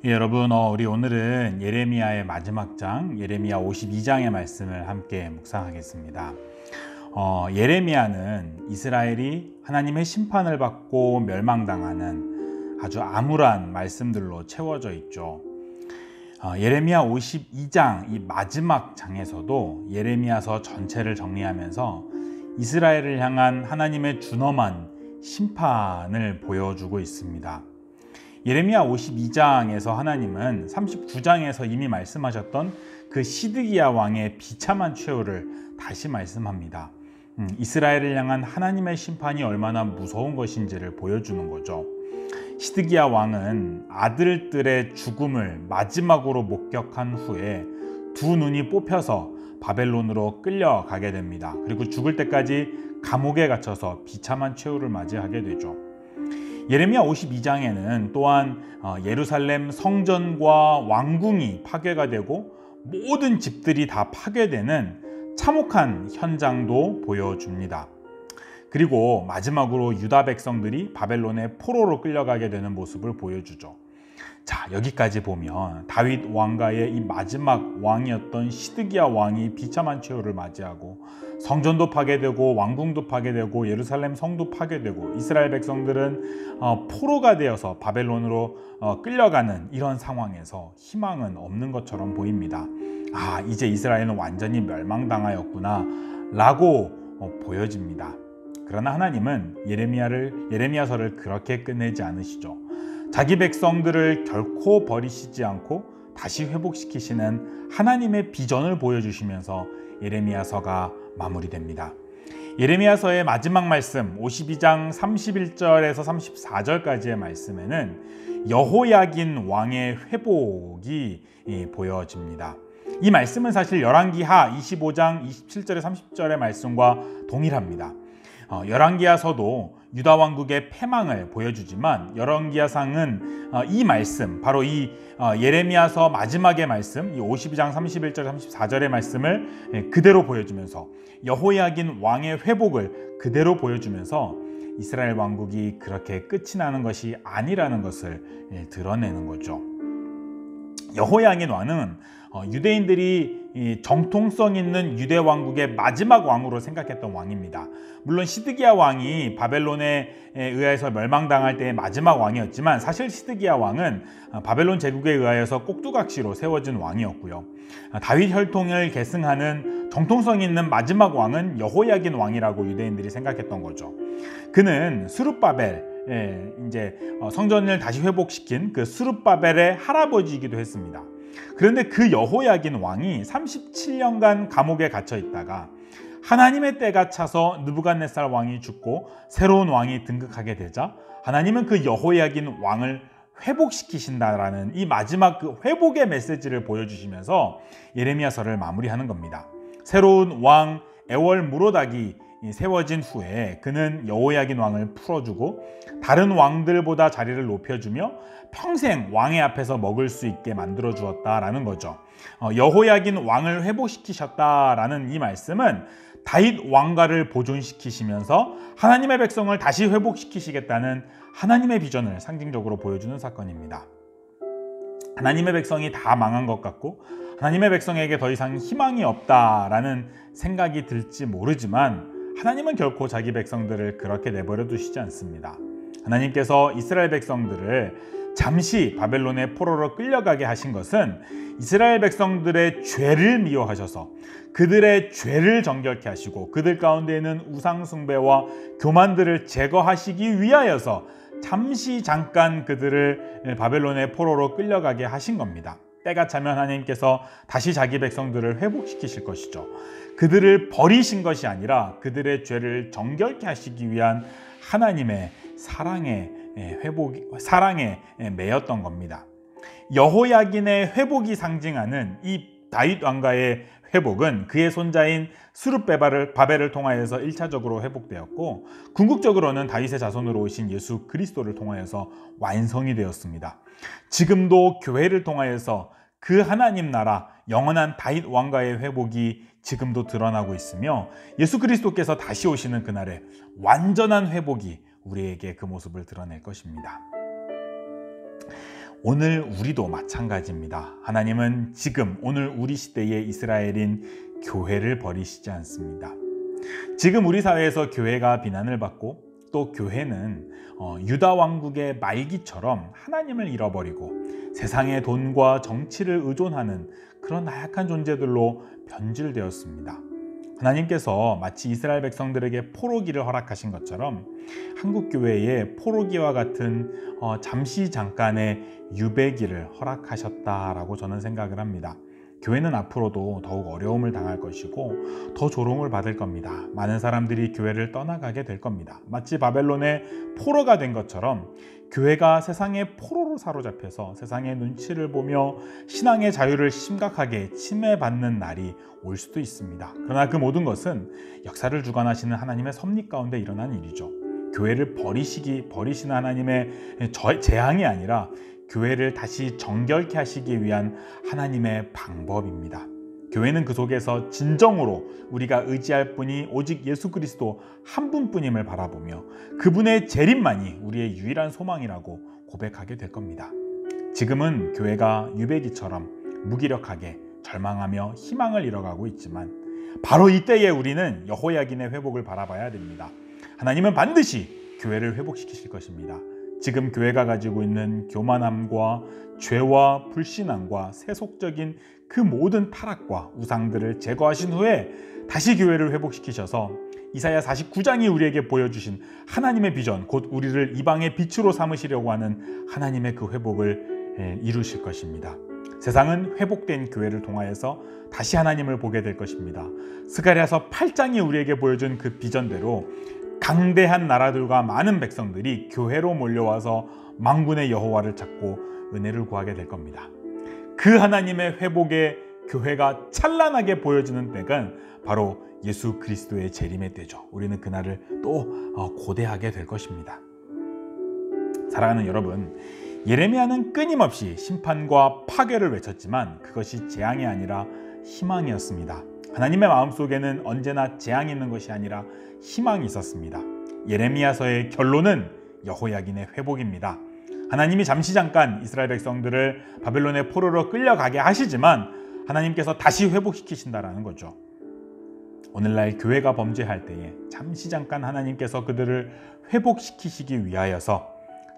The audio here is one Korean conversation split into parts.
예, 여러분, 우리 오늘은 예레미야의 마지막 장, 예레미야 52장의 말씀을 함께 묵상하겠습니다. 예레미야는 이스라엘이 하나님의 심판을 받고 멸망당하는 아주 암울한 말씀들로 채워져 있죠. 예레미야 52장, 이 마지막 장에서도 예레미야서 전체를 정리하면서 이스라엘을 향한 하나님의 준엄한 심판을 보여주고 있습니다. 예레미야 52장에서 하나님은 39장에서 이미 말씀하셨던 그 시드기야 왕의 비참한 최후를 다시 말씀합니다. 이스라엘을 향한 하나님의 심판이 얼마나 무서운 것인지를 보여주는 거죠. 시드기야 왕은 아들들의 죽음을 마지막으로 목격한 후에 두 눈이 뽑혀서 바벨론으로 끌려가게 됩니다. 그리고 죽을 때까지 감옥에 갇혀서 비참한 최후를 맞이하게 되죠. 예레미야 52장에는 또한 예루살렘 성전과 왕궁이 파괴가 되고 모든 집들이 다 파괴되는 참혹한 현장도 보여줍니다. 그리고 마지막으로 유다 백성들이 바벨론의 포로로 끌려가게 되는 모습을 보여주죠. 자, 여기까지 보면 다윗 왕가의 이 마지막 왕이었던 시드기야 왕이 비참한 최후를 맞이하고 성전도 파괴되고 왕궁도 파괴되고 예루살렘 성도 파괴되고 이스라엘 백성들은 포로가 되어서 바벨론으로 끌려가는 이런 상황에서 희망은 없는 것처럼 보입니다. 이제 이스라엘은 완전히 멸망당하였구나 라고 보여집니다. 그러나 하나님은 예레미야서를 그렇게 끝내지 않으시죠. 자기 백성들을 결코 버리시지 않고 다시 회복시키시는 하나님의 비전을 보여주시면서 예레미야서가 마무리됩니다. 예레미야서의 마지막 말씀 52장 31절에서 34절까지의 말씀에는 여호야긴 왕의 회복이 보여집니다. 이 말씀은 사실 열왕기하 25장 27절에 30절의 말씀과 동일합니다. 열왕기하서도 유다 왕국의 패망을 보여주지만 열왕기하상은 이 말씀, 바로 이 예레미야서 마지막의 말씀, 이 52장 31절 34절의 말씀을 그대로 보여주면서 여호야긴 왕의 회복을 그대로 보여주면서 이스라엘 왕국이 그렇게 끝이 나는 것이 아니라는 것을 드러내는 거죠. 여호야긴 왕은 유대인들이 정통성 있는 유대 왕국의 마지막 왕으로 생각했던 왕입니다. 물론 시드기야 왕이 바벨론에 의해서 멸망당할 때의 마지막 왕이었지만 사실 시드기야 왕은 바벨론 제국에 의하여서 꼭두각시로 세워진 왕이었고요. 다윗 혈통을 계승하는 정통성 있는 마지막 왕은 여호야긴 왕이라고 유대인들이 생각했던 거죠. 그는 스룹바벨, 이제 성전을 다시 회복시킨 그 스룹바벨의 할아버지이기도 했습니다. 그런데 그 여호야긴 왕이 37년간 감옥에 갇혀 있다가 하나님의 때가 차서 느부갓네살 왕이 죽고 새로운 왕이 등극하게 되자 하나님은 그 여호야긴 왕을 회복시키신다라는 이 마지막 그 회복의 메시지를 보여주시면서 예레미야서를 마무리하는 겁니다. 새로운 왕 에월무로닥이 세워진 후에 그는 여호야긴 왕을 풀어주고 다른 왕들보다 자리를 높여주며 평생 왕의 앞에서 먹을 수 있게 만들어 주었다라는 거죠. 여호야긴 왕을 회복시키셨다라는 이 말씀은 다윗 왕가를 보존시키시면서 하나님의 백성을 다시 회복시키시겠다는 하나님의 비전을 상징적으로 보여주는 사건입니다. 하나님의 백성이 다 망한 것 같고 하나님의 백성에게 더 이상 희망이 없다라는 생각이 들지 모르지만 하나님은 결코 자기 백성들을 그렇게 내버려 두시지 않습니다. 하나님께서 이스라엘 백성들을 잠시 바벨론의 포로로 끌려가게 하신 것은 이스라엘 백성들의 죄를 미워하셔서 그들의 죄를 정결케 하시고 그들 가운데 있는 우상 숭배와 교만들을 제거하시기 위하여서 잠깐 그들을 바벨론의 포로로 끌려가게 하신 겁니다. 때가 차면 하나님께서 다시 자기 백성들을 회복시키실 것이죠. 그들을 버리신 것이 아니라 그들의 죄를 정결케 하시기 위한 하나님의 사랑에 매였던 겁니다. 여호야긴의 회복이 상징하는 이 다윗 왕가의 회복은 그의 손자인 스룹바벨을 통하여서 1차적으로 회복되었고 궁극적으로는 다윗의 자손으로 오신 예수 그리스도를 통하여서 완성이 되었습니다. 지금도 교회를 통하여서 그 하나님 나라 영원한 다윗 왕가의 회복이 지금도 드러나고 있으며 예수 그리스도께서 다시 오시는 그날에 완전한 회복이 우리에게 그 모습을 드러낼 것입니다. 오늘 우리도 마찬가지입니다. 하나님은 지금 오늘 우리 시대의 이스라엘인 교회를 버리시지 않습니다. 지금 우리 사회에서 교회가 비난을 받고 또 교회는 유다 왕국의 말기처럼 하나님을 잃어버리고 세상의 돈과 정치를 의존하는 그런 나약한 존재들로 변질되었습니다. 하나님께서 마치 이스라엘 백성들에게 포로기를 허락하신 것처럼 한국교회에 포로기와 같은 잠시 잠깐의 유배기를 허락하셨다라고 저는 생각을 합니다. 교회는 앞으로도 더욱 어려움을 당할 것이고 더 조롱을 받을 겁니다. 많은 사람들이 교회를 떠나가게 될 겁니다. 마치 바벨론의 포로가 된 것처럼 교회가 세상의 포로로 사로잡혀서 세상의 눈치를 보며 신앙의 자유를 심각하게 침해받는 날이 올 수도 있습니다. 그러나 그 모든 것은 역사를 주관하시는 하나님의 섭리 가운데 일어난 일이죠. 교회를 버리시는 하나님의 재앙이 아니라 교회를 다시 정결케 하시기 위한 하나님의 방법입니다. 교회는 그 속에서 진정으로 우리가 의지할 분이 오직 예수 그리스도 한 분뿐임을 바라보며 그분의 재림만이 우리의 유일한 소망이라고 고백하게 될 겁니다. 지금은 교회가 유배기처럼 무기력하게 절망하며 희망을 잃어가고 있지만 바로 이때에 우리는 여호야긴의 회복을 바라봐야 됩니다. 하나님은 반드시 교회를 회복시키실 것입니다. 지금 교회가 가지고 있는 교만함과 죄와 불신앙과 세속적인 그 모든 타락과 우상들을 제거하신 후에 다시 교회를 회복시키셔서 이사야 49장이 우리에게 보여주신 하나님의 비전, 곧 우리를 이방의 빛으로 삼으시려고 하는 하나님의 그 회복을 이루실 것입니다. 세상은 회복된 교회를 통하여서 다시 하나님을 보게 될 것입니다. 스가랴서 8장이 우리에게 보여준 그 비전대로 강대한 나라들과 많은 백성들이 교회로 몰려와서 만군의 여호와를 찾고 은혜를 구하게 될 겁니다. 그 하나님의 회복의 교회가 찬란하게 보여지는 때가 바로 예수 그리스도의 재림의 때죠. 우리는 그날을 또 고대하게 될 것입니다. 사랑하는 여러분, 예레미야는 끊임없이 심판과 파괴를 외쳤지만 그것이 재앙이 아니라 희망이었습니다. 하나님의 마음속에는 언제나 재앙이 있는 것이 아니라 희망이 있었습니다. 예레미야서의 결론은 여호야긴의 회복입니다. 하나님이 잠시 잠깐 이스라엘 백성들을 바벨론의 포로로 끌려가게 하시지만 하나님께서 다시 회복시키신다라는 거죠. 오늘날 교회가 범죄할 때에 잠시 잠깐 하나님께서 그들을 회복시키시기 위하여서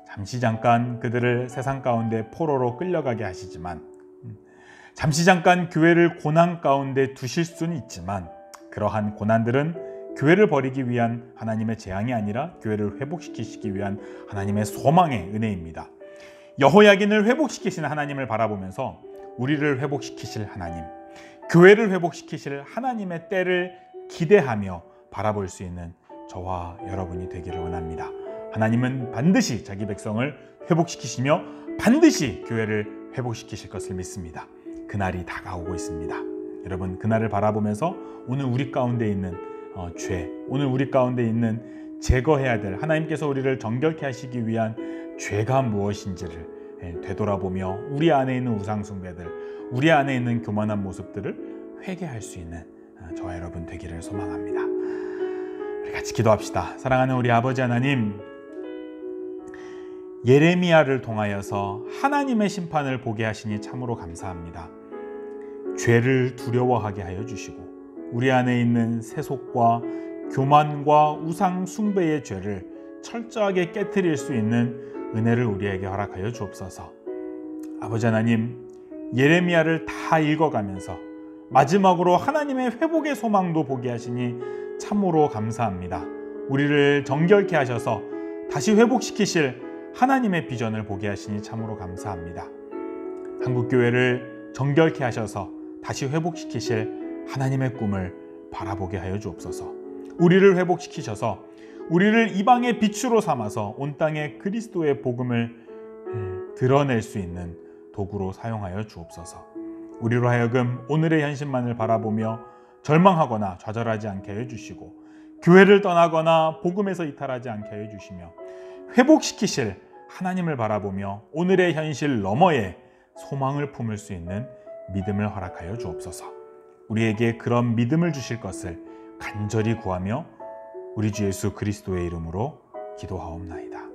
잠시 잠깐 그들을 세상 가운데 포로로 끌려가게 하시지만 잠시 잠깐 교회를 고난 가운데 두실 수는 있지만 그러한 고난들은 교회를 버리기 위한 하나님의 재앙이 아니라 교회를 회복시키시기 위한 하나님의 소망의 은혜입니다. 여호야긴을 회복시키시는 하나님을 바라보면서 우리를 회복시키실 하나님, 교회를 회복시키실 하나님의 때를 기대하며 바라볼 수 있는 저와 여러분이 되기를 원합니다. 하나님은 반드시 자기 백성을 회복시키시며 반드시 교회를 회복시키실 것을 믿습니다. 그날이 다가오고 있습니다. 여러분, 그날을 바라보면서 오늘 우리 가운데 있는 죄, 오늘 우리 가운데 있는 제거해야 될 하나님께서 우리를 정결케 하시기 위한 죄가 무엇인지를 되돌아보며 우리 안에 있는 우상 숭배들, 우리 안에 있는 교만한 모습들을 회개할 수 있는 저와 여러분 되기를 소망합니다. 우리 같이 기도합시다. 사랑하는 우리 아버지 하나님, 예레미야를 통하여서 하나님의 심판을 보게 하시니 참으로 감사합니다. 죄를 두려워하게 하여 주시고 우리 안에 있는 세속과 교만과 우상 숭배의 죄를 철저하게 깨트릴 수 있는 은혜를 우리에게 허락하여 주옵소서. 아버지 하나님, 예레미야를 다 읽어가면서 마지막으로 하나님의 회복의 소망도 보게 하시니 참으로 감사합니다. 우리를 정결케 하셔서 다시 회복시키실 하나님의 비전을 보게 하시니 참으로 감사합니다. 한국교회를 정결케 하셔서 다시 회복시키실 하나님의 꿈을 바라보게 하여 주옵소서. 우리를 회복시키셔서 우리를 이방의 빛으로 삼아서 온 땅에 그리스도의 복음을 드러낼 수 있는 도구로 사용하여 주옵소서. 우리로 하여금 오늘의 현실만을 바라보며 절망하거나 좌절하지 않게 하여 주시고 교회를 떠나거나 복음에서 이탈하지 않게 하여 주시며 회복시키실 하나님을 바라보며 오늘의 현실 너머에 소망을 품을 수 있는 믿음을 허락하여 주옵소서. 우리에게 그런 믿음을 주실 것을 간절히 구하며 우리 주 예수 그리스도의 이름으로 기도하옵나이다.